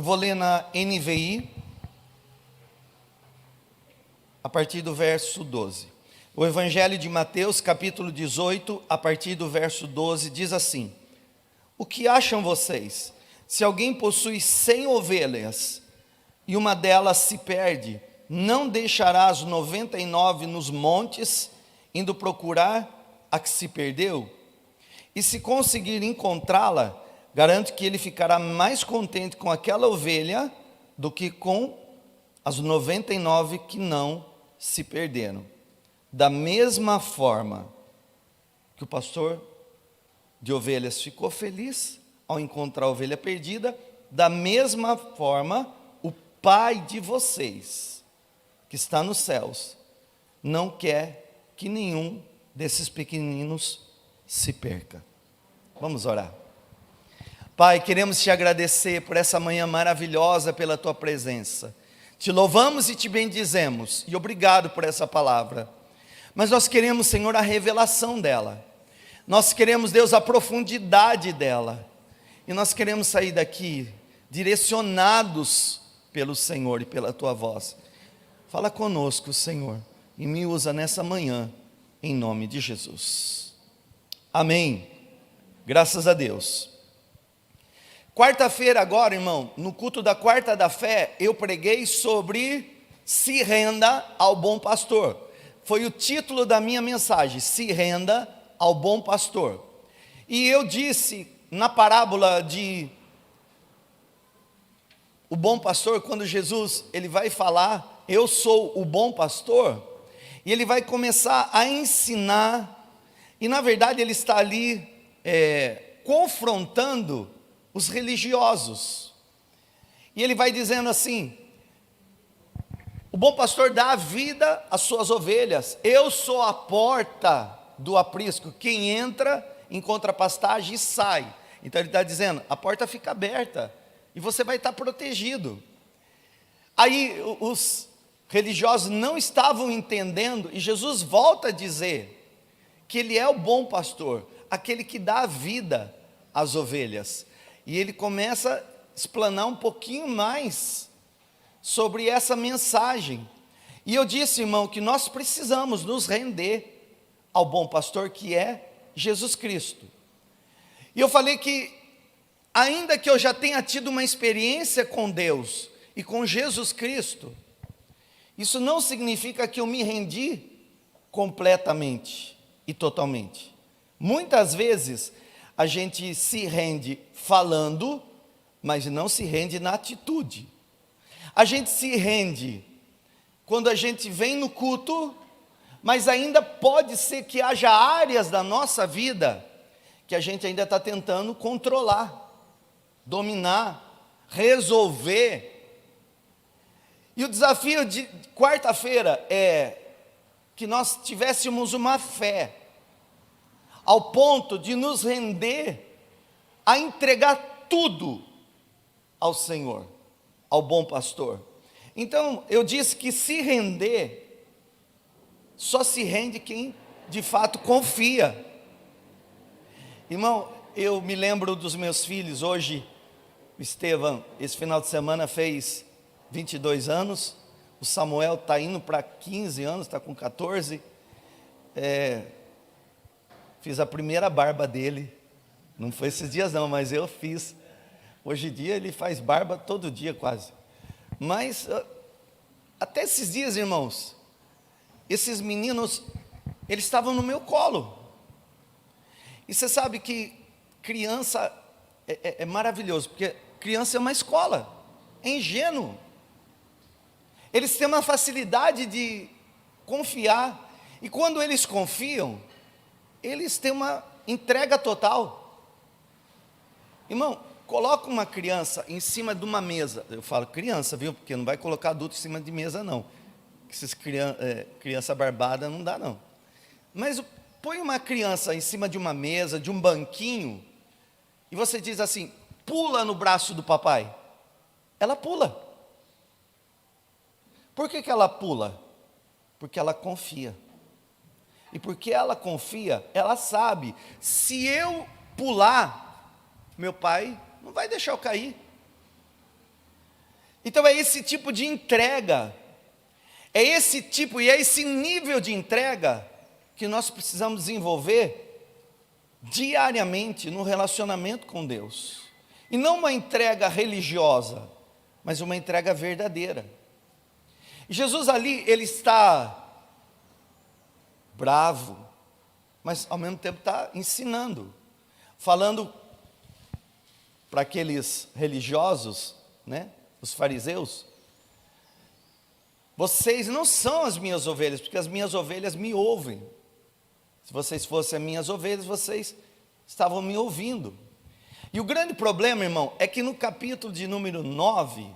vou ler na NVI, a partir do verso 12. O Evangelho de Mateus, capítulo 18, a partir do verso 12, diz assim: O que acham vocês? Se alguém possui 100 ovelhas e uma delas se perde, não deixará as 99 nos montes, indo procurar a que se perdeu? E se conseguir encontrá-la, garanto que ele ficará mais contente com aquela ovelha do que com as 99 que não se perderam. Da mesma forma que o pastor de ovelhas ficou feliz ao encontrar a ovelha perdida, da mesma forma o Pai de vocês, que está nos céus, não quer que nenhum desses pequeninos se perca. Vamos orar. Pai, queremos te agradecer por essa manhã maravilhosa, pela tua presença. Te louvamos e te bendizemos, e obrigado por essa palavra. Mas nós queremos, Senhor, a revelação dela. Nós queremos, Deus, a profundidade dela. E nós queremos sair daqui direcionados pelo Senhor e pela tua voz. Fala conosco, Senhor, e me usa nessa manhã, em nome de Jesus. Amém. Graças a Deus. Quarta-feira agora, irmão, no culto da Quarta da Fé, eu preguei sobre se renda ao bom pastor. Foi o título da minha mensagem, se renda ao bom pastor. E eu disse na parábola de o bom pastor, quando Jesus ele vai falar, eu sou o bom pastor, e ele vai começar a ensinar, e na verdade ele está ali confrontando os religiosos, e ele vai dizendo assim: o bom pastor dá a vida às suas ovelhas, eu sou a porta do aprisco, quem entra encontra pastagem e sai. Então ele está dizendo, a porta fica aberta, e você vai estar protegido. Aí os religiosos não estavam entendendo, e Jesus volta a dizer, que ele é o bom pastor, aquele que dá a vida às ovelhas, e ele começa a explanar um pouquinho mais sobre essa mensagem. E eu disse, irmão, que nós precisamos nos render ao bom pastor, que é Jesus Cristo. E eu falei que, ainda que eu já tenha tido uma experiência com Deus e com Jesus Cristo, isso não significa que eu me rendi completamente e totalmente. Muitas vezes a gente se rende falando, mas não se rende na atitude. A gente se rende quando a gente vem no culto, mas ainda pode ser que haja áreas da nossa vida que a gente ainda está tentando controlar, dominar, resolver. E o desafio de quarta-feira é que nós tivéssemos uma fé, ao ponto de nos render a entregar tudo ao Senhor, ao bom pastor. Então, eu disse que se render, só se rende quem de fato confia. Irmão, eu me lembro dos meus filhos. Hoje, o Estevam, esse final de semana fez 22 anos, o Samuel está indo para 15 anos, está com 14, fiz a primeira barba dele, não foi esses dias não, mas eu fiz. Hoje em dia ele faz barba todo dia quase, mas até esses dias, irmãos, esses meninos, eles estavam no meu colo. E você sabe que criança é maravilhoso, porque criança é uma escola, é ingênuo. Eles têm uma facilidade de confiar, e quando eles confiam, eles têm uma entrega total. Irmão, coloca uma criança em cima de uma mesa, eu falo criança, viu, porque não vai colocar adulto em cima de mesa não, essas criança barbada não dá não, mas põe uma criança em cima de uma mesa, de um banquinho, e você diz assim, pula no braço do papai, ela pula. Por que ela pula? Porque ela confia. E porque ela confia, ela sabe, se eu pular, meu pai não vai deixar eu cair. Então é esse tipo de entrega, é esse tipo e é esse nível de entrega que nós precisamos desenvolver diariamente no relacionamento com Deus. E não uma entrega religiosa, mas uma entrega verdadeira. E Jesus ali, ele está bravo, mas ao mesmo tempo está ensinando, falando para aqueles religiosos, né, os fariseus: vocês não são as minhas ovelhas, porque as minhas ovelhas me ouvem. Se vocês fossem as minhas ovelhas, vocês estavam me ouvindo. E o grande problema, irmão, é que no capítulo de número 9,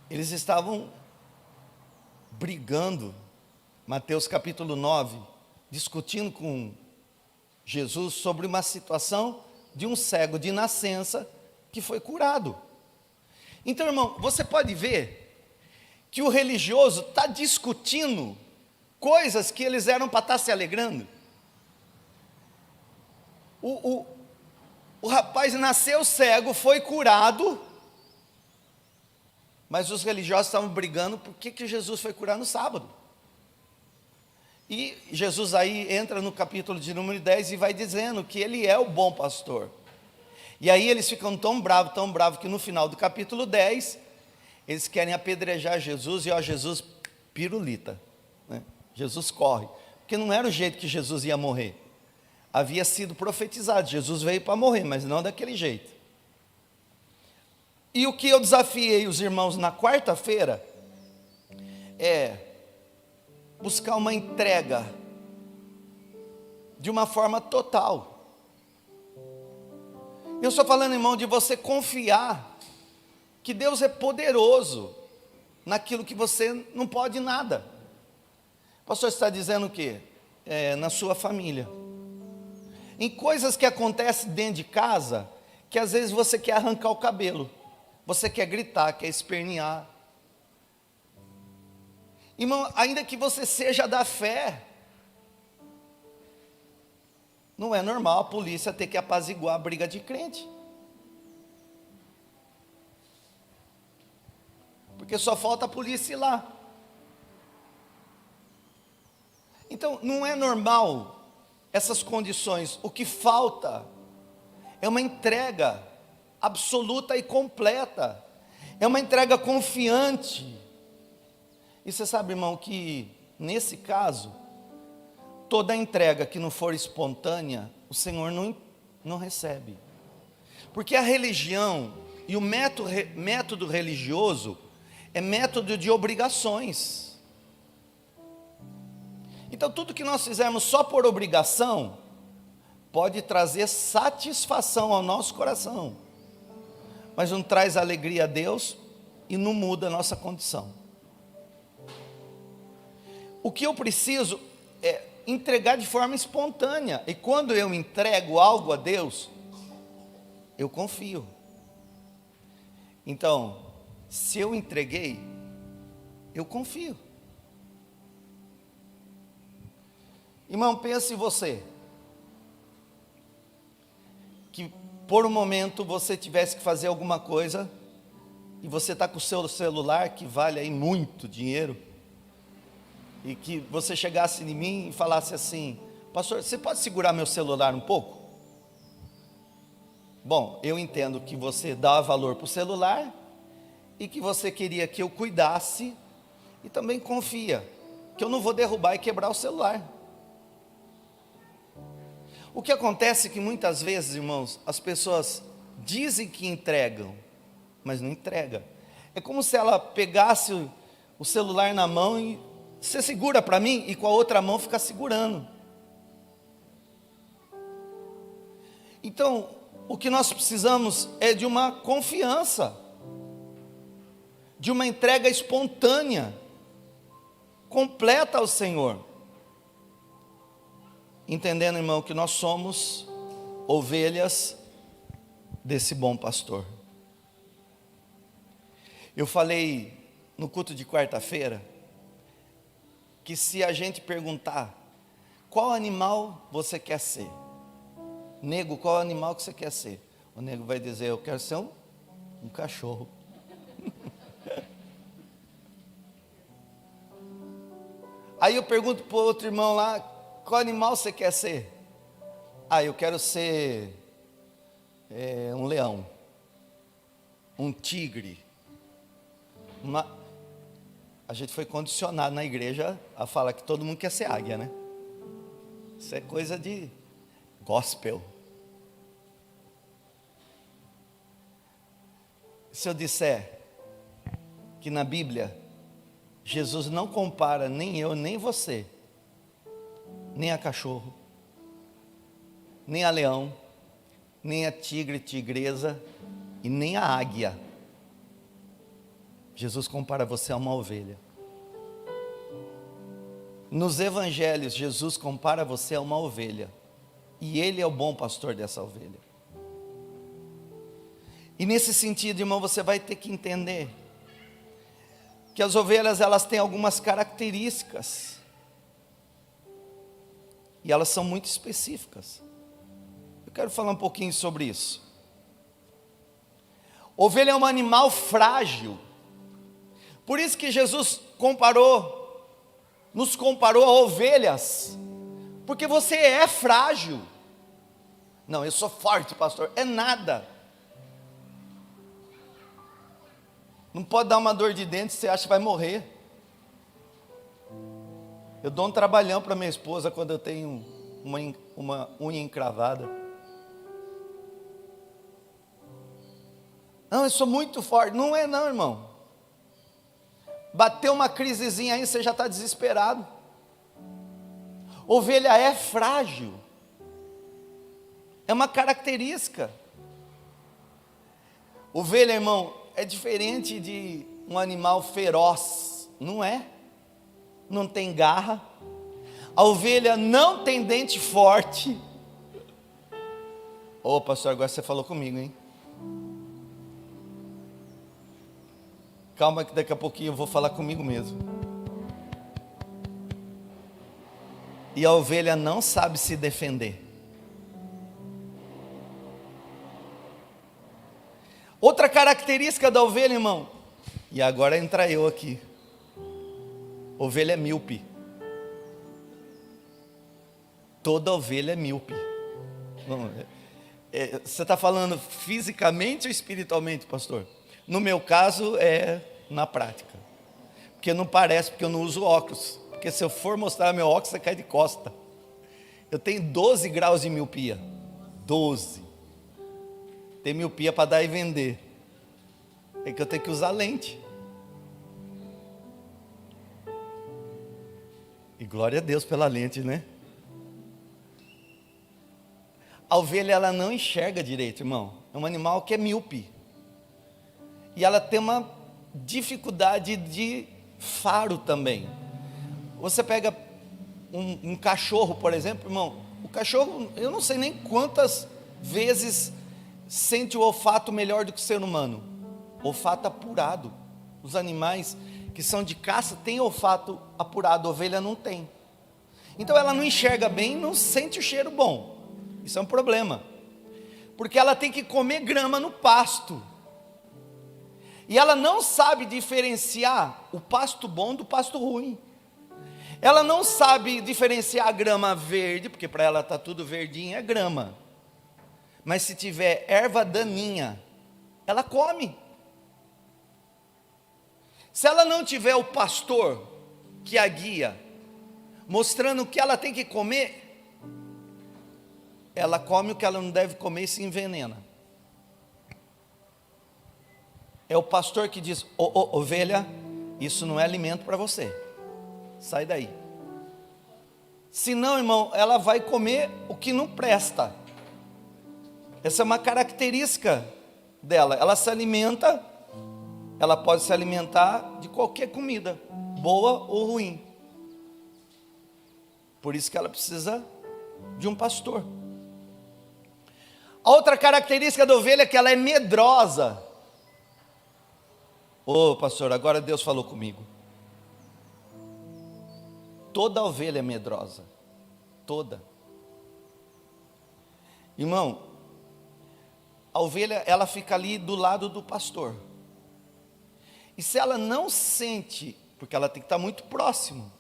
eles estavam brigando, Mateus capítulo 9, discutindo com Jesus sobre uma situação de um cego de nascença que foi curado. Então, irmão, você pode ver que o religioso está discutindo coisas que eles eram para estar se alegrando. O rapaz nasceu cego, foi curado, mas os religiosos estavam brigando por que Jesus foi curar no sábado. E Jesus aí entra no capítulo de número 10 e vai dizendo que ele é o bom pastor. E aí eles ficam tão bravos, que no final do capítulo 10, eles querem apedrejar Jesus, e Jesus pirulita, né? Jesus corre, porque não era o jeito que Jesus ia morrer. Havia sido profetizado, Jesus veio para morrer, mas não daquele jeito. E o que eu desafiei os irmãos na quarta-feira é buscar uma entrega de uma forma total. Eu estou falando, irmão, de você confiar que Deus é poderoso naquilo que você não pode nada. O pastor está dizendo o quê? Na sua família. Em coisas que acontecem dentro de casa, que às vezes você quer arrancar o cabelo, você quer gritar, quer espernear. Irmão, ainda que você seja da fé, não é normal a polícia ter que apaziguar a briga de crente. Porque só falta a polícia ir lá. Então, não é normal essas condições. O que falta é uma entrega absoluta e completa. É uma entrega confiante. E você sabe, irmão, que nesse caso, toda entrega que não for espontânea, o Senhor não recebe. Porque a religião e o método religioso é método de obrigações. Então, tudo que nós fizermos só por obrigação, pode trazer satisfação ao nosso coração, mas não traz alegria a Deus e não muda a nossa condição. O que eu preciso é entregar de forma espontânea, e quando eu entrego algo a Deus, eu confio. Então, se eu entreguei, eu confio. Irmão, pense em você, que por um momento você tivesse que fazer alguma coisa, e você está com o seu celular, que vale aí muito dinheiro, e que você chegasse em mim e falasse assim: pastor, você pode segurar meu celular um pouco? Bom, eu entendo que você dá valor para o celular, e que você queria que eu cuidasse, e também confia, que eu não vou derrubar e quebrar o celular. O que acontece é que muitas vezes, irmãos, as pessoas dizem que entregam, mas não entregam. É como se ela pegasse o celular na mão e: você segura para mim, e com a outra mão fica segurando. Então, o que nós precisamos é de uma confiança, de uma entrega espontânea, completa ao Senhor. Entendendo, irmão, que nós somos ovelhas desse bom pastor. Eu falei no culto de quarta-feira que se a gente perguntar qual animal você quer ser, nego, qual animal que você quer ser? O nego vai dizer: eu quero ser Um cachorro. Aí eu pergunto para o outro irmão lá, qual animal você quer ser? Ah, eu quero ser um leão, um tigre. A gente foi condicionado na igreja a falar que todo mundo quer ser águia, né? Isso é coisa de gospel. Se eu disser que na Bíblia Jesus não compara nem eu, nem você, nem a cachorro, nem a leão, nem a tigre, tigresa e nem a águia. Jesus compara você a uma ovelha. Nos evangelhos, Jesus compara você a uma ovelha. E Ele é o bom pastor dessa ovelha. E nesse sentido, irmão, você vai ter que entender que as ovelhas, elas têm algumas características. E elas são muito específicas. Eu quero falar um pouquinho sobre isso. Ovelha é um animal frágil. Por isso que Jesus nos comparou a ovelhas. Porque você é frágil. Não, eu sou forte, pastor. É nada. Não pode dar uma dor de dente, você acha que vai morrer. Eu dou um trabalhão para minha esposa quando eu tenho uma unha encravada. Não, eu sou muito forte. Não é não, irmão. Bateu uma crisezinha aí, você já está desesperado. Ovelha é frágil. É uma característica. Ovelha, irmão, é diferente de um animal feroz. Não é? Não tem garra. A ovelha não tem dente forte. Ô, pastor, agora você falou comigo, hein? Calma que daqui a pouquinho eu vou falar comigo mesmo. E a ovelha não sabe se defender. Outra característica da ovelha, irmão, e agora entra eu aqui. Ovelha é míope. Toda ovelha é míope. Você está falando fisicamente ou espiritualmente, pastor? No meu caso é na prática. Porque não parece, porque eu não uso óculos. Porque se eu for mostrar meu óculos, você cai de costa. Eu tenho 12 graus de miopia. 12. Tem miopia para dar e vender. É que eu tenho que usar lente. E glória a Deus pela lente, né? A ovelha, ela não enxerga direito, irmão. É um animal que é míope. E ela tem uma dificuldade de faro também. Você pega um cachorro, por exemplo, irmão. O cachorro, eu não sei nem quantas vezes sente o olfato melhor do que o ser humano. Olfato apurado. Os animais que são de caça têm olfato apurado, a ovelha não tem. Então ela não enxerga bem, não sente o cheiro bom. Isso é um problema. Porque ela tem que comer grama no pasto. E ela não sabe diferenciar o pasto bom do pasto ruim. Ela não sabe diferenciar a grama verde, porque para ela está tudo verdinho, é grama. Mas se tiver erva daninha, ela come. Se ela não tiver o pastor que a guia, mostrando o que ela tem que comer, ela come o que ela não deve comer e se envenena. É o pastor que diz: ovelha, isso não é alimento para você, sai daí. Senão, irmão, ela vai comer o que não presta. Essa é uma característica dela. Ela se alimenta, ela pode se alimentar de qualquer comida, boa ou ruim. Por isso que ela precisa de um pastor. A outra característica da ovelha é que ela é medrosa. Ô pastor, agora Deus falou comigo. Toda ovelha é medrosa. Toda. Irmão, a ovelha, ela fica ali do lado do pastor. E se ela não sente, porque ela tem que estar muito próximo,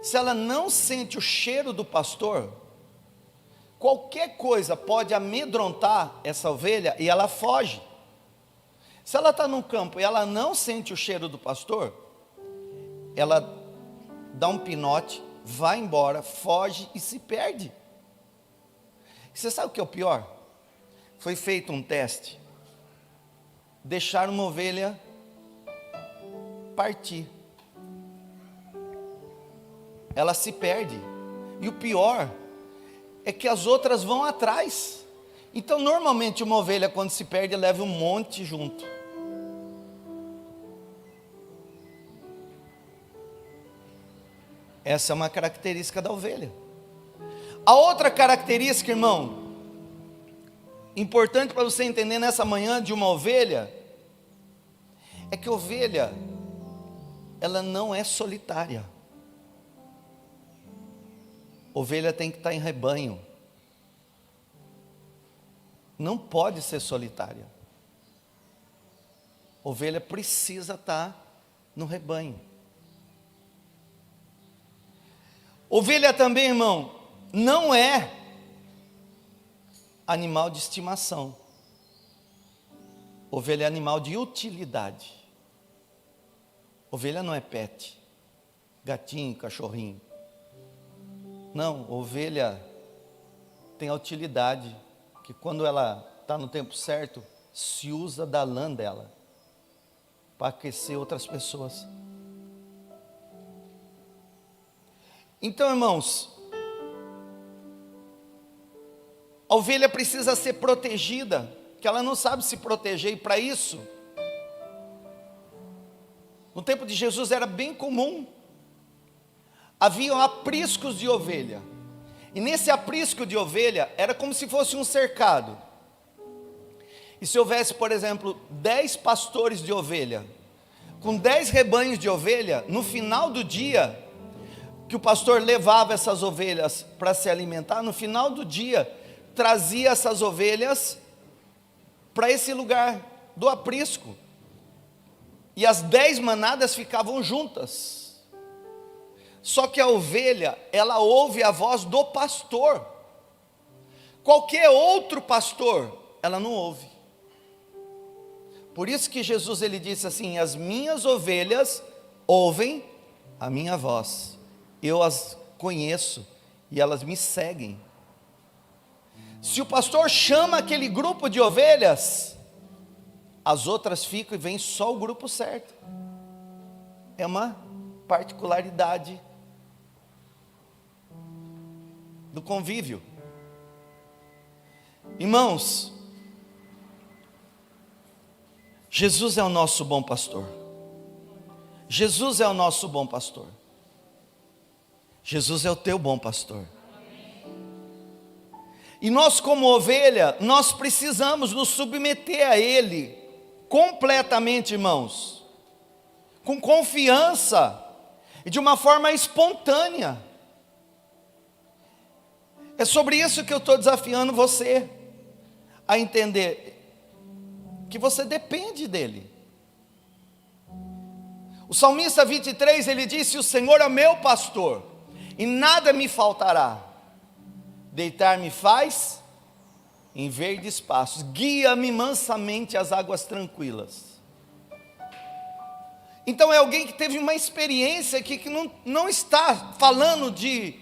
se ela não sente o cheiro do pastor, qualquer coisa pode amedrontar essa ovelha e ela foge. Se ela está no campo e ela não sente o cheiro do pastor, ela dá um pinote, vai embora, foge e se perde. E você sabe o que é o pior? Foi feito um teste, deixaram uma ovelha partir, ela se perde, e o pior é que as outras vão atrás. Então normalmente uma ovelha quando se perde leva um monte junto. Essa é uma característica da ovelha. A outra característica, irmão, importante para você entender nessa manhã de uma ovelha, é que ovelha, ela não é solitária. Ovelha tem que estar em rebanho. Não pode ser solitária. Ovelha precisa estar no rebanho. Ovelha também, irmão, não é animal de estimação. Ovelha é animal de utilidade. Ovelha não é pet, gatinho, cachorrinho. Não, ovelha tem a utilidade, que quando ela está no tempo certo, se usa da lã dela, para aquecer outras pessoas. Então, irmãos, a ovelha precisa ser protegida, que ela não sabe se proteger, e para isso, no tempo de Jesus era bem comum, haviam apriscos de ovelha, e nesse aprisco de ovelha, era como se fosse um cercado, e se houvesse, por exemplo, 10 pastores de ovelha, com 10 rebanhos de ovelha, no final do dia, que o pastor levava essas ovelhas para se alimentar, no final do dia, trazia essas ovelhas para esse lugar do aprisco, e as 10 manadas ficavam juntas. Só que a ovelha, ela ouve a voz do pastor. Qualquer outro pastor, ela não ouve. Por isso que Jesus ele disse assim: as minhas ovelhas ouvem a minha voz. Eu as conheço e elas me seguem. Se o pastor chama aquele grupo de ovelhas, as outras ficam e vem só o grupo certo. É uma particularidade do convívio. Irmãos, Jesus é o nosso bom pastor. Jesus é o nosso bom pastor. Jesus é o teu bom pastor. E nós como ovelha, nós precisamos nos submeter a Ele completamente, irmãos, com confiança e de uma forma espontânea. É sobre isso que eu estou desafiando você a entender que você depende dEle. O salmista 23, ele disse: o Senhor é meu pastor e nada me faltará. Deitar-me faz em verdes pastos, guia-me mansamente às águas tranquilas. Então é alguém que teve uma experiência aqui, que não está falando de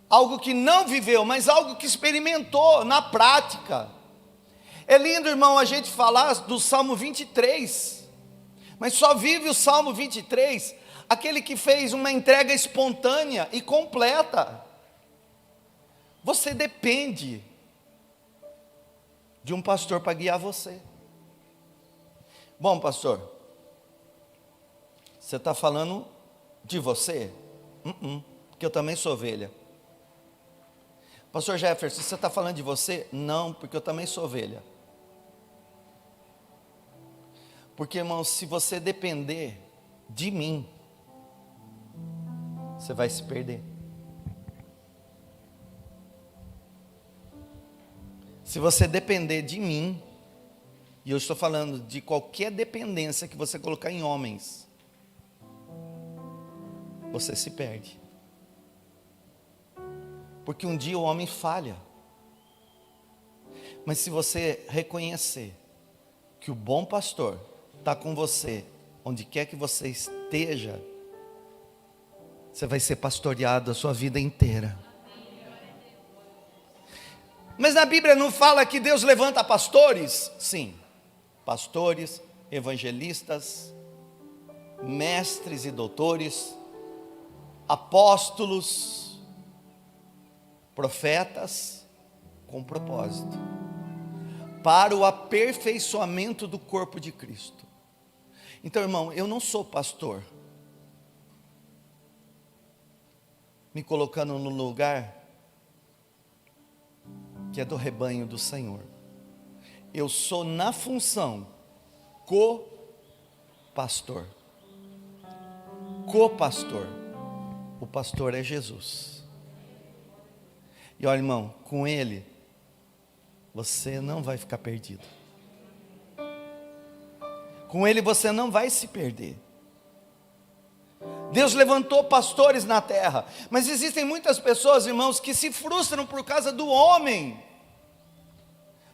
algo que não viveu, mas algo que experimentou na prática. É lindo, irmão, a gente falar do Salmo 23, mas só vive o Salmo 23 aquele que fez uma entrega espontânea e completa. Você depende de um pastor para guiar você. Bom, pastor, você está falando de você? Porque eu também sou ovelha. Pastor Jefferson, você está falando de você? Não, porque eu também sou ovelha. Porque, irmão, se você depender de mim, você vai se perder. Se você depender de mim, e eu estou falando de qualquer dependência que você colocar em homens, você se perde. Porque um dia o homem falha. Mas se você reconhecer que o bom pastor está com você, onde quer que você esteja, você vai ser pastoreado a sua vida inteira. Mas na Bíblia não fala que Deus levanta pastores? Sim, pastores, evangelistas, mestres e doutores, apóstolos, profetas, com propósito, para o aperfeiçoamento do corpo de Cristo. Então, irmão, eu não sou pastor, me colocando no lugar que é do rebanho do Senhor. Eu sou na função co-pastor. Co-pastor. O pastor é Jesus. E olha, irmão, com Ele, você não vai ficar perdido. Com Ele você não vai se perder. Deus levantou pastores na terra, mas existem muitas pessoas, irmãos, que se frustram por causa do homem,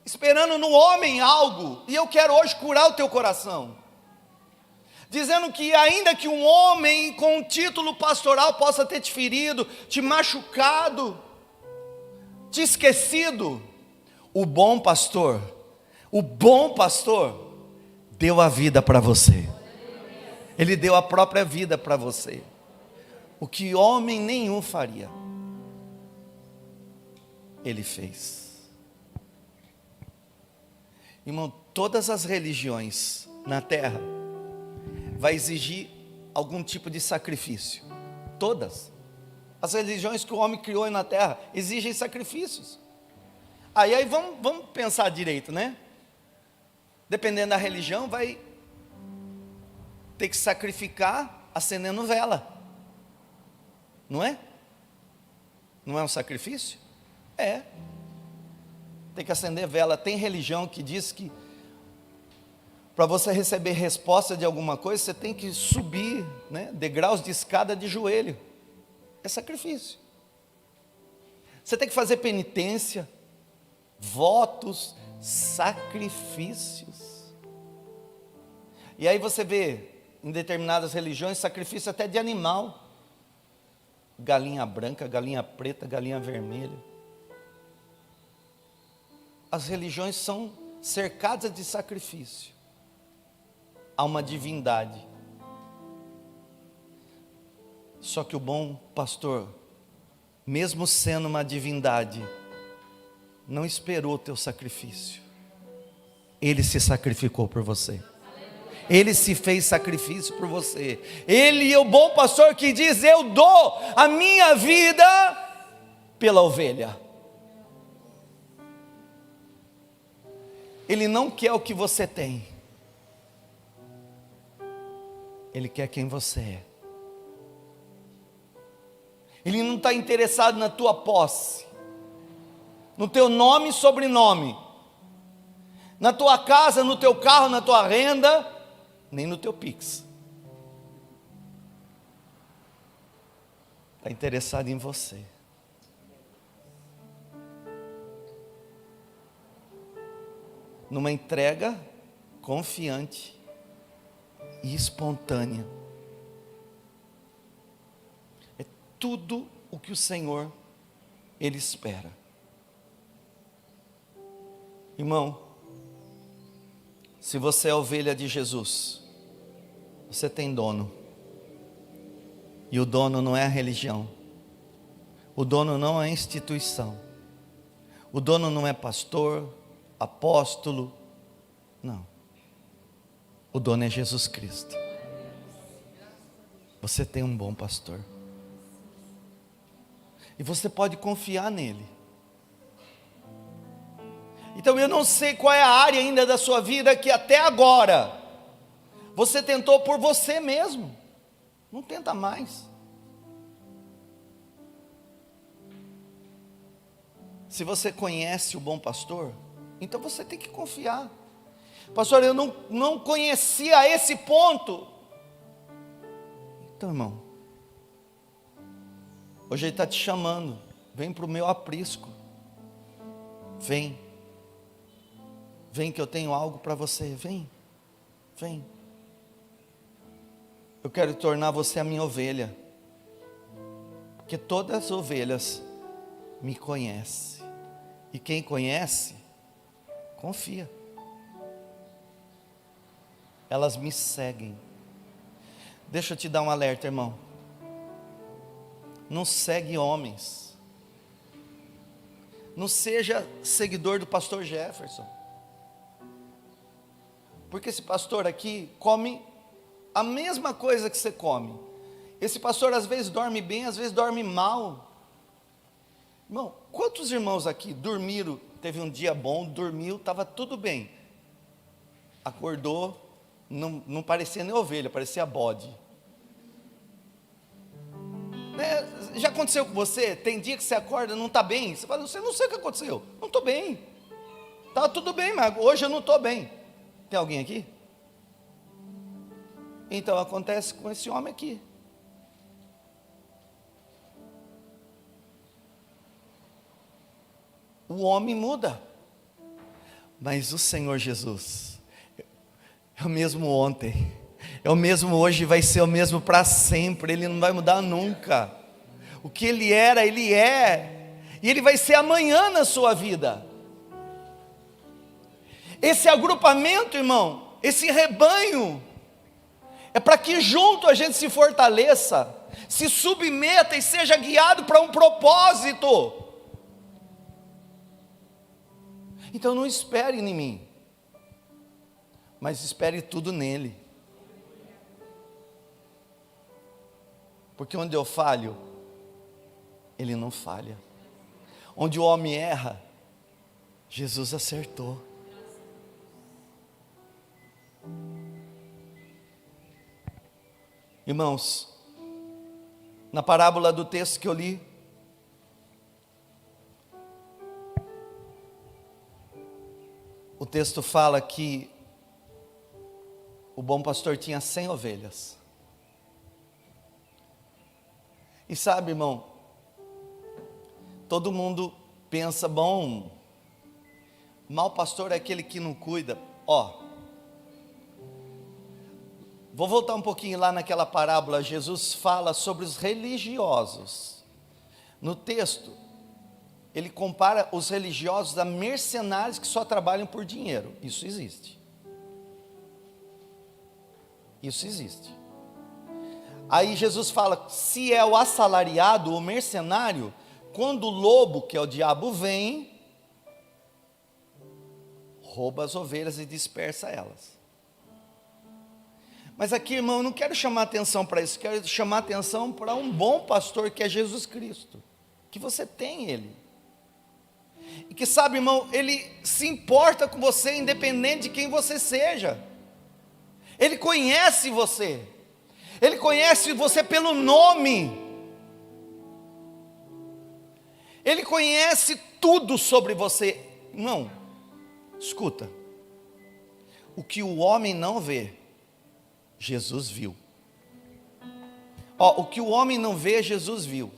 esperando no homem algo, e eu quero hoje curar o teu coração, dizendo que ainda que um homem com um título pastoral possa ter te ferido, te machucado, te esquecido, o bom pastor deu a vida para você. Ele deu a própria vida para você, o que homem nenhum faria, Ele fez. Irmão, todas as religiões na terra vai exigir algum tipo de sacrifício. Todas as religiões que o homem criou na terra exigem sacrifícios. Aí vamos pensar direito, né? Dependendo da religião, vai ter que sacrificar acendendo vela, não é? Não é um sacrifício? É. Tem que acender vela. Tem religião que diz que para você receber resposta de alguma coisa, você tem que subir, né, degraus de escada de joelho. É sacrifício. Você tem que fazer penitência, votos, sacrifícios. E aí você vê em determinadas religiões sacrifício até de animal, galinha branca, galinha preta, galinha vermelha. As religiões são cercadas de sacrifício a uma divindade. Só que o bom pastor, mesmo sendo uma divindade, não esperou o teu sacrifício. Ele se sacrificou por você. Ele se fez sacrifício por você. Ele é o bom pastor que diz: eu dou a minha vida pela ovelha. Ele não quer o que você tem, Ele quer quem você é. Ele não está interessado na tua posse, no teu nome e sobrenome, na tua casa, no teu carro, na tua renda, nem no teu Pix. Está interessado em você. Numa entrega confiante e espontânea. É tudo o que o Senhor, Ele espera. Irmão, se você é ovelha de Jesus, você tem dono. E o dono não é a religião. O dono não é a instituição. O dono não é pastor, apóstolo. Não. O dono é Jesus Cristo. Você tem um bom pastor. E você pode confiar nele. Então eu não sei qual é a área ainda da sua vida que até agora você tentou por você mesmo. Não tenta mais. Se você conhece o bom pastor, então você tem que confiar. Pastor, eu não conhecia a esse ponto. Então, irmão, hoje Ele está te chamando. Vem para o meu aprisco. Vem. Vem que eu tenho algo para você. Vem. Vem. Eu quero tornar você a minha ovelha. Porque todas as ovelhas me conhecem. E quem conhece, confia. Elas me seguem. Deixa eu te dar um alerta, irmão. Não segue homens. Não seja seguidor do pastor Jefferson. Porque esse pastor aqui come a mesma coisa que você come. Esse pastor às vezes dorme bem, às vezes dorme mal. Irmão, quantos irmãos aqui dormiram, teve um dia bom, dormiu, estava tudo bem. Acordou, não parecia nem ovelha, parecia bode. Já aconteceu com você? Tem dia que você acorda, não está bem. Você fala, não sei o que aconteceu, não estou bem. Estava tudo bem, mas hoje eu não estou bem. Tem alguém aqui? Então acontece com esse homem aqui. O homem muda, mas o Senhor Jesus é o mesmo ontem, é o mesmo hoje, vai ser o mesmo para sempre. Ele não vai mudar nunca. O que Ele era, Ele é, e Ele vai ser amanhã na sua vida. Esse agrupamento, irmão, esse rebanho, é para que junto a gente se fortaleça, se submeta e seja guiado para um propósito. Então não espere em mim, mas espere tudo nele. Porque onde eu falho, Ele não falha. Onde o homem erra, Jesus acertou. Irmãos, na parábola do texto que eu li, o texto fala que o bom pastor tinha 100 ovelhas. E sabe, irmão, todo mundo pensa, bom, mau pastor é aquele que não cuida. Vou voltar um pouquinho lá naquela parábola. Jesus fala sobre os religiosos. No texto, Ele compara os religiosos a mercenários que só trabalham por dinheiro. Isso existe. Isso existe. Aí Jesus fala, se é o assalariado, o mercenário, quando o lobo, que é o diabo, vem, rouba as ovelhas e dispersa elas. Mas aqui, irmão, eu não quero chamar atenção para isso, quero chamar atenção para um bom pastor que é Jesus Cristo, que você tem Ele. E que sabe, irmão, Ele se importa com você, independente de quem você seja. Ele conhece você. Ele conhece você pelo nome. Ele conhece tudo sobre você. Não, escuta. O que o homem não vê, Jesus viu. O que o homem não vê, Jesus viu.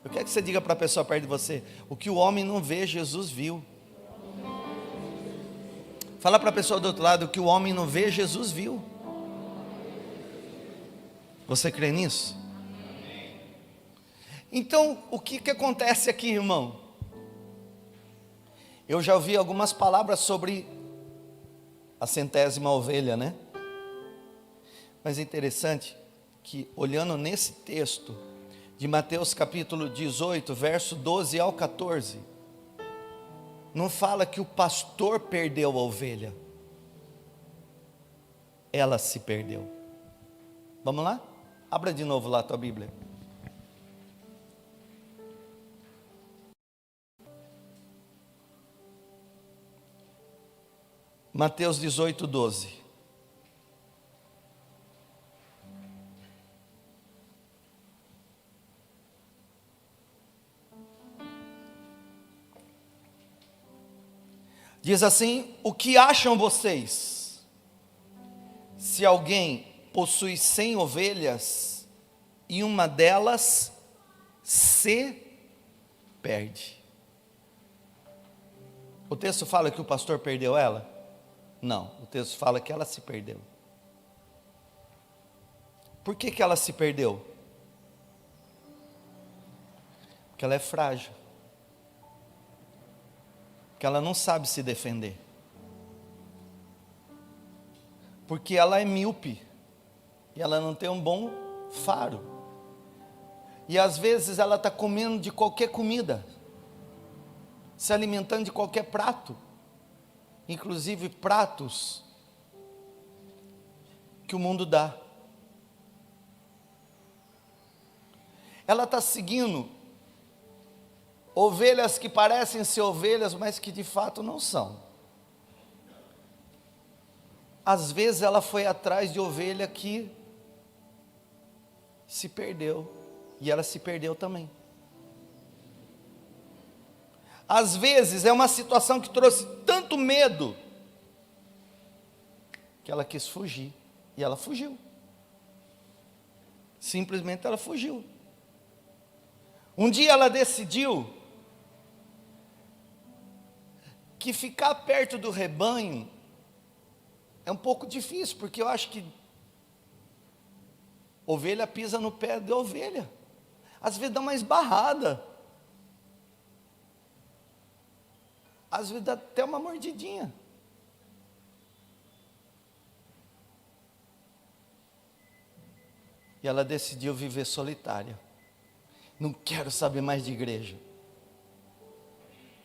Eu quero que você diga para a pessoa perto de você, o que o homem não vê, Jesus viu. Fala para a pessoa do outro lado, o que o homem não vê, Jesus viu. Você crê nisso? Então, o que acontece aqui, irmão? Eu já ouvi algumas palavras sobre a 100ª ovelha, né? Mas é interessante que, olhando nesse texto de Mateus capítulo 18, verso 12 ao 14, não fala que o pastor perdeu a ovelha, ela se perdeu. Vamos lá? Abra de novo lá a tua Bíblia. Mateus 18, 12. Diz assim: o que acham vocês? Se alguém possui 100 ovelhas e uma delas se perde. O texto fala que o pastor perdeu ela? Não, o texto fala que ela se perdeu. Por que ela se perdeu? Porque ela é frágil. Porque ela não sabe se defender. Porque ela é míope. E ela não tem um bom faro. E às vezes ela está comendo de qualquer comida. Se alimentando de qualquer prato. Inclusive pratos que o mundo dá. Ela está seguindo ovelhas que parecem ser ovelhas, mas que de fato não são. Às vezes ela foi atrás de ovelha que se perdeu, e ela se perdeu também. Às vezes é uma situação que trouxe tanto medo, que ela quis fugir, e ela fugiu. Simplesmente ela fugiu. Um dia ela decidiu que ficar perto do rebanho é um pouco difícil, porque eu acho que ovelha pisa no pé de ovelha, às vezes dá uma esbarrada, às vezes dá até uma mordidinha. E ela decidiu viver solitária. Não quero saber mais de igreja.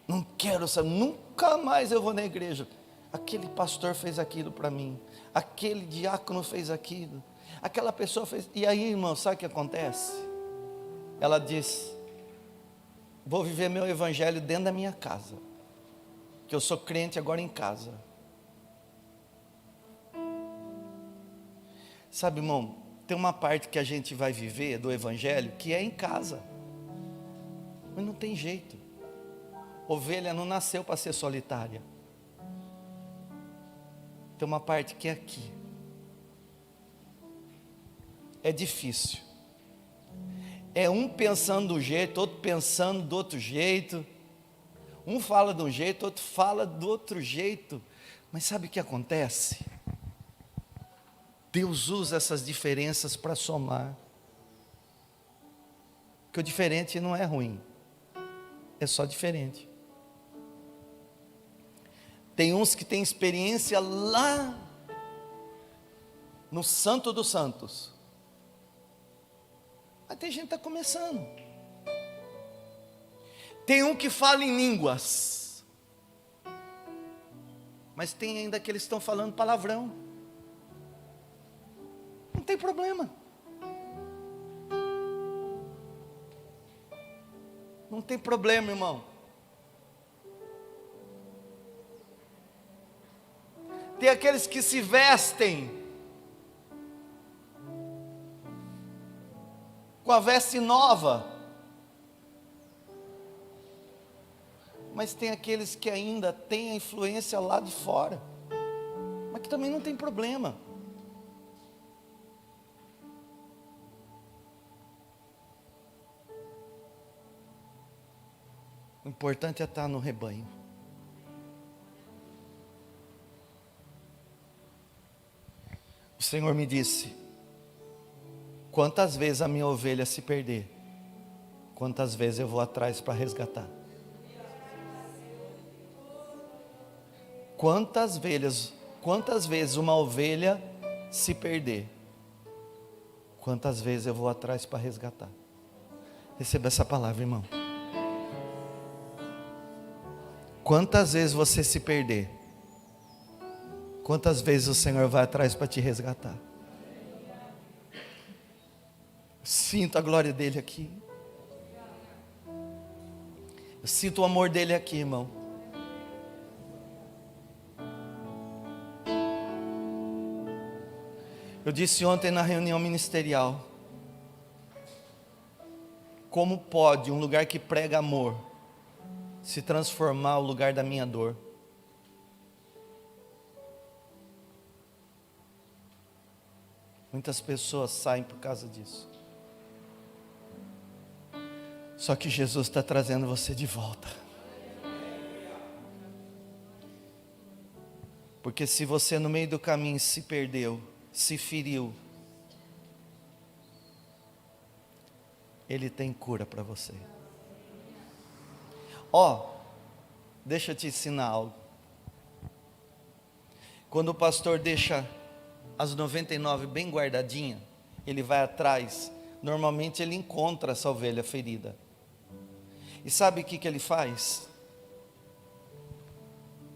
Não quero saber, nunca mais eu vou na igreja. Aquele pastor fez aquilo para mim. Aquele diácono fez aquilo. Aquela pessoa fez. E aí, irmão, sabe o que acontece? Ela diz: vou viver meu evangelho dentro da minha casa. Que eu sou crente agora em casa. Sabe, irmão, tem uma parte que a gente vai viver do evangelho que é em casa. Mas não tem jeito. Ovelha não nasceu para ser solitária. Tem uma parte que é aqui. É difícil. É um pensando de um jeito, outro pensando do outro jeito. Um fala de um jeito, outro fala do outro jeito. Mas sabe o que acontece? Deus usa essas diferenças para somar. Porque o diferente não é ruim. É só diferente. Tem uns que têm experiência lá no Santo dos Santos. Mas tem gente que está começando. Tem um que fala em línguas. Mas tem ainda que eles estão falando palavrão. Não tem problema. Não tem problema, irmão. Tem aqueles que se vestem com a veste nova, mas tem aqueles que ainda têm a influência lá de fora, mas que também não tem problema. O importante é estar no rebanho. O Senhor me disse: quantas vezes a minha ovelha se perder, quantas vezes eu vou atrás para resgatar. Quantas vezes uma ovelha se perder, quantas vezes eu vou atrás para resgatar. Receba essa palavra, irmão. Quantas vezes você se perder, quantas vezes o Senhor vai atrás para te resgatar. Sinto a glória dele aqui. Eu sinto o amor dele aqui, irmão. Eu disse ontem na reunião ministerial: como pode um lugar que prega amor se transformar o lugar da minha dor? Muitas pessoas saem por causa disso. Só que Jesus está trazendo você de volta. Porque se você no meio do caminho se perdeu, se feriu, Ele tem cura para você. Deixa eu te ensinar algo. Quando o pastor deixa as 99 bem guardadinha, ele vai atrás, normalmente ele encontra essa ovelha ferida. E sabe o que ele faz?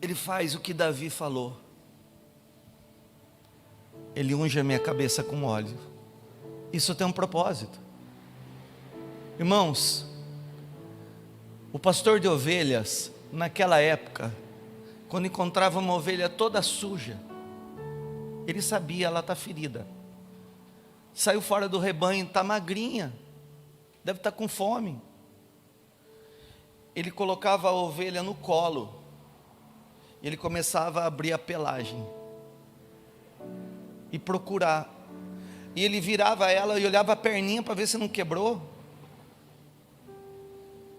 Ele faz o que Davi falou. Ele unge a minha cabeça com óleo. Isso tem um propósito. Irmãos, o pastor de ovelhas, naquela época, quando encontrava uma ovelha toda suja, ele sabia, ela está ferida. Saiu fora do rebanho, está magrinha, deve estar com fome. Ele colocava a ovelha no colo, e ele começava a abrir a pelagem, e procurar. E ele virava ela e olhava a perninha para ver se não quebrou,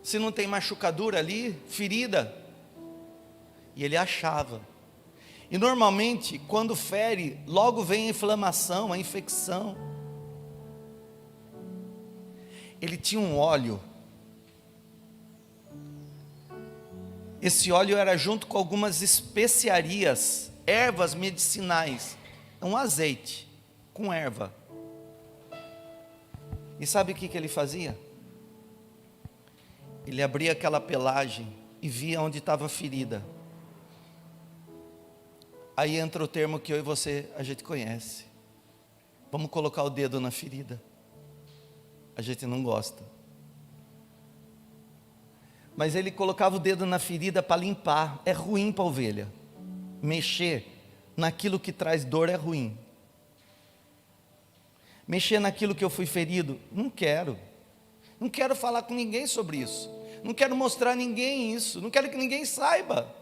se não tem machucadura ali, ferida. E ele achava. E normalmente, quando fere, logo vem a inflamação, a infecção. Ele tinha um óleo. Esse óleo era junto com algumas especiarias, ervas medicinais. Um azeite com erva. E sabe o que ele fazia? Ele abria aquela pelagem e via onde estava a ferida. Aí entra o termo que eu e você, a gente conhece. Vamos colocar o dedo na ferida. A gente não gosta. Mas ele colocava o dedo na ferida para limpar. É ruim para a ovelha. Mexer naquilo que traz dor é ruim. Mexer naquilo que eu fui ferido, não quero. Não quero falar com ninguém sobre isso. Não quero mostrar a ninguém isso. Não quero que ninguém saiba.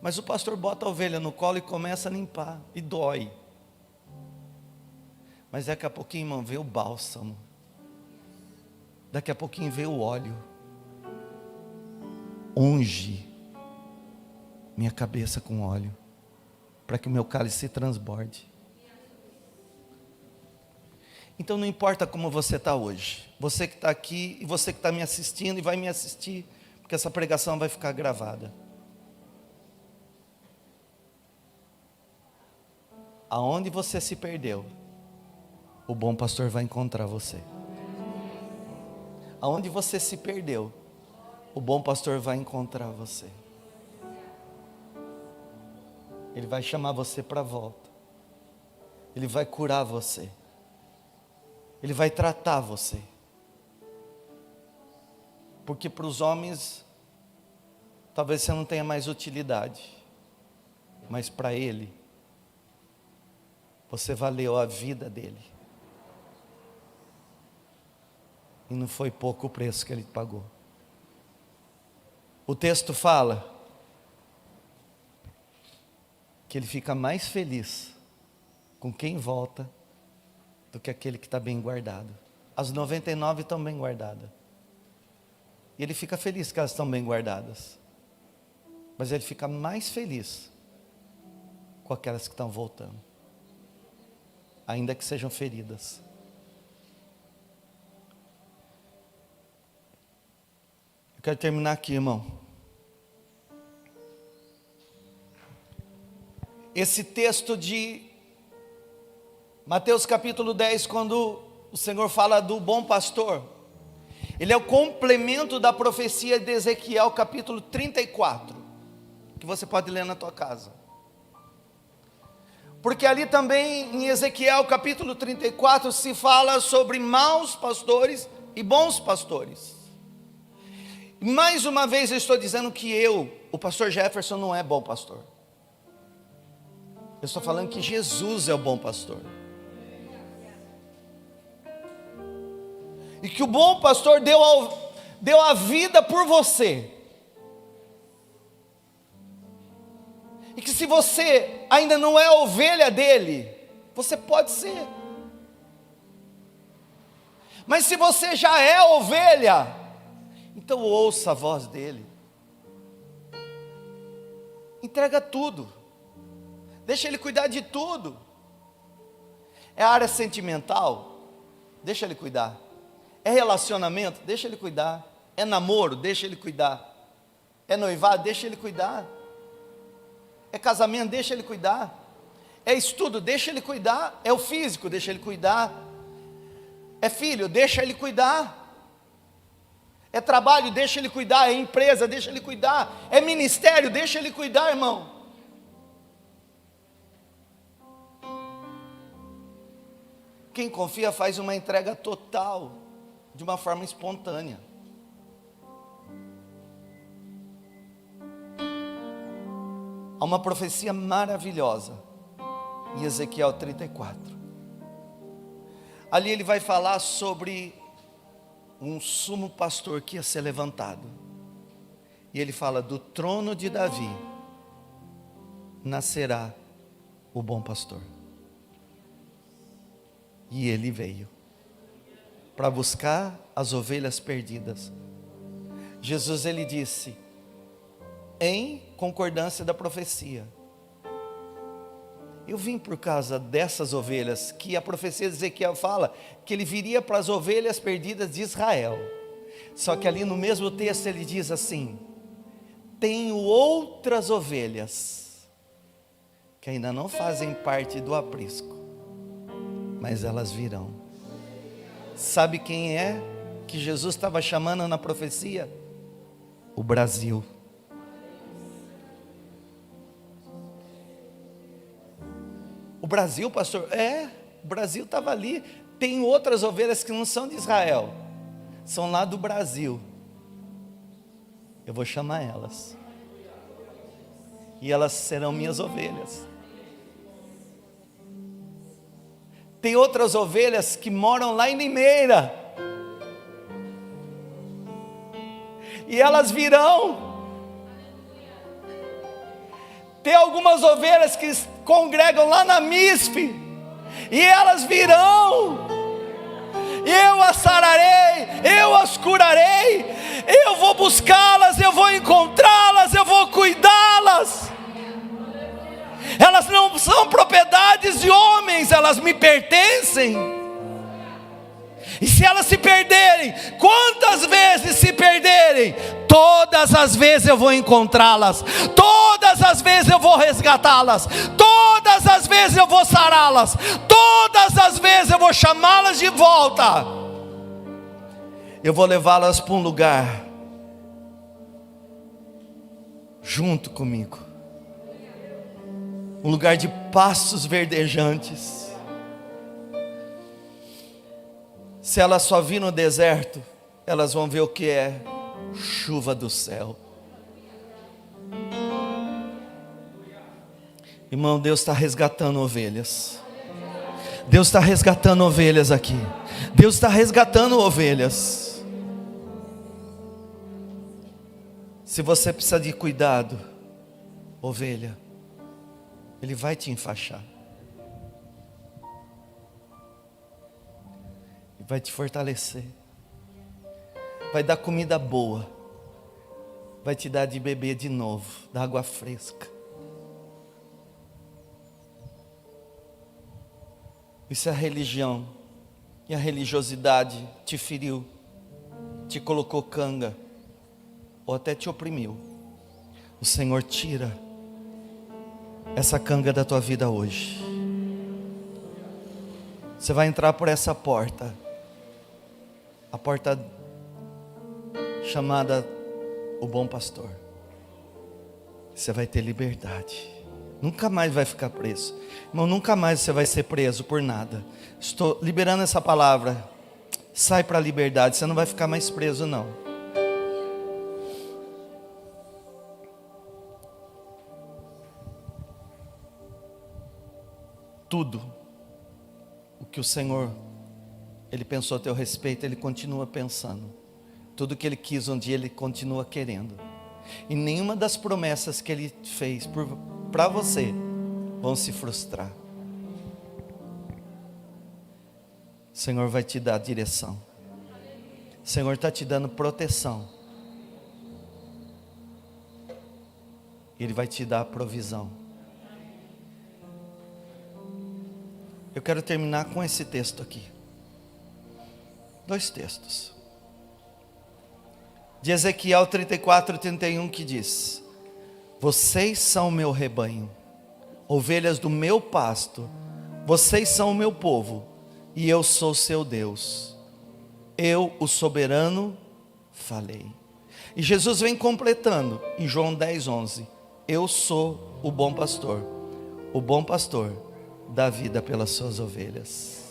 Mas o pastor bota a ovelha no colo e começa a limpar. E dói. Mas daqui a pouquinho, irmão, vê o bálsamo. Daqui a pouquinho vê o óleo. Unge minha cabeça com óleo, para que o meu cálice se transborde. Então não importa como você está hoje, você que está aqui e você que está me assistindo e vai me assistir, porque essa pregação vai ficar gravada. Aonde você se perdeu, o bom pastor vai encontrar você. Aonde você se perdeu, o bom pastor vai encontrar você. Ele vai chamar você para a volta. Ele vai curar você. Ele vai tratar você. Porque para os homens, talvez você não tenha mais utilidade. Mas para Ele, você valeu a vida dele. E não foi pouco o preço que Ele pagou. O texto fala que Ele fica mais feliz com quem volta do que aquele que está bem guardado. As 99 estão bem guardadas. E Ele fica feliz que elas estão bem guardadas. Mas Ele fica mais feliz com aquelas que estão voltando, ainda que sejam feridas. Eu quero terminar aqui, irmão. Esse texto de Mateus capítulo 10, quando o Senhor fala do bom pastor, ele é o complemento da profecia de Ezequiel capítulo 34, que você pode ler na tua casa. Porque ali também em Ezequiel capítulo 34 se fala sobre maus pastores e bons pastores. Mais uma vez eu estou dizendo que o pastor Jefferson, não é bom pastor. Eu estou falando que Jesus é o bom pastor. E que o bom pastor deu a vida por você. E que se você ainda não é ovelha dele, você pode ser. Mas se você já é ovelha, então ouça a voz dele. Entrega tudo. Deixa ele cuidar de tudo. É área sentimental? Deixa ele cuidar. É relacionamento? Deixa ele cuidar. É namoro? Deixa ele cuidar. É noivado? Deixa ele cuidar. É casamento? Deixa ele cuidar. É estudo? Deixa ele cuidar. É o físico? Deixa ele cuidar. É filho? Deixa ele cuidar. É trabalho? Deixa ele cuidar. É empresa? Deixa ele cuidar. É ministério? Deixa ele cuidar, irmão. Quem confia faz uma entrega total, de uma forma espontânea. Há uma profecia maravilhosa em Ezequiel 34. Ali ele vai falar sobre um sumo pastor que ia ser levantado. E ele fala: do trono de Davi nascerá o bom pastor. E ele veio para buscar as ovelhas perdidas. Jesus, ele disse, em concordância da profecia: eu vim por causa dessas ovelhas, que a profecia de Ezequiel fala que ele viria para as ovelhas perdidas de Israel. Só que ali no mesmo texto ele diz assim: tenho outras ovelhas que ainda não fazem parte do aprisco, mas elas virão. Sabe quem é que Jesus estava chamando na profecia? O Brasil. O Brasil, pastor? O Brasil estava ali. Tem outras ovelhas que não são de Israel, são lá do Brasil. Eu vou chamar elas, e elas serão minhas ovelhas. Tem outras ovelhas que moram lá em Limeira, e elas virão. Tem algumas ovelhas que congregam lá na MISP, e elas virão. Eu as sararei, eu as curarei, eu vou buscá-las, eu vou encontrá-las, eu vou cuidá-las. Elas não são propriedades de homens, elas me pertencem. E se elas se perderem, quantas vezes se perderem, todas as vezes eu vou encontrá-las, todas as vezes eu vou resgatá-las, todas as vezes eu vou sará-las, todas as vezes eu vou chamá-las de volta. Eu vou levá-las para um lugar junto comigo, um lugar de pastos verdejantes. Se elas só virem no deserto, elas vão ver o que é chuva do céu. Irmão, Deus está resgatando ovelhas. Deus está resgatando ovelhas aqui. Deus está resgatando ovelhas. Se você precisa de cuidado, ovelha, Ele vai te enfaixar, vai te fortalecer, vai dar comida boa, vai te dar de beber de novo, da água fresca. Isso é a religião, e a religiosidade te feriu, te colocou canga, ou até te oprimiu. O Senhor tira essa canga da tua vida hoje. Você vai entrar por essa porta, a porta chamada o Bom Pastor. Você vai ter liberdade, nunca mais vai ficar preso. Irmão, nunca mais você vai ser preso por nada. Estou liberando essa palavra. Sai para a liberdade, você não vai ficar mais preso não. Tudo o que o Senhor, Ele pensou a teu respeito, Ele continua pensando. Tudo que Ele quis um dia, Ele continua querendo. E nenhuma das promessas que Ele fez para você vão se frustrar. O Senhor vai te dar direção. O Senhor está te dando proteção. Ele vai te dar provisão. Eu quero terminar com esse texto aqui. 2 textos. De Ezequiel 34:31, que diz: vocês são meu rebanho, ovelhas do meu pasto, vocês são o meu povo, e eu sou seu Deus. Eu, o soberano, falei. E Jesus vem completando em João 10:11: eu sou o bom pastor dá vida pelas suas ovelhas.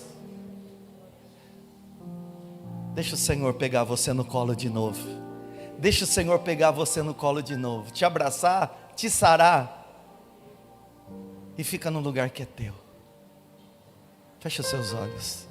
Deixa o Senhor pegar você no colo de novo. Deixa o Senhor pegar você no colo de novo, te abraçar, te sarar, e fica no lugar que é teu. Fecha os seus olhos.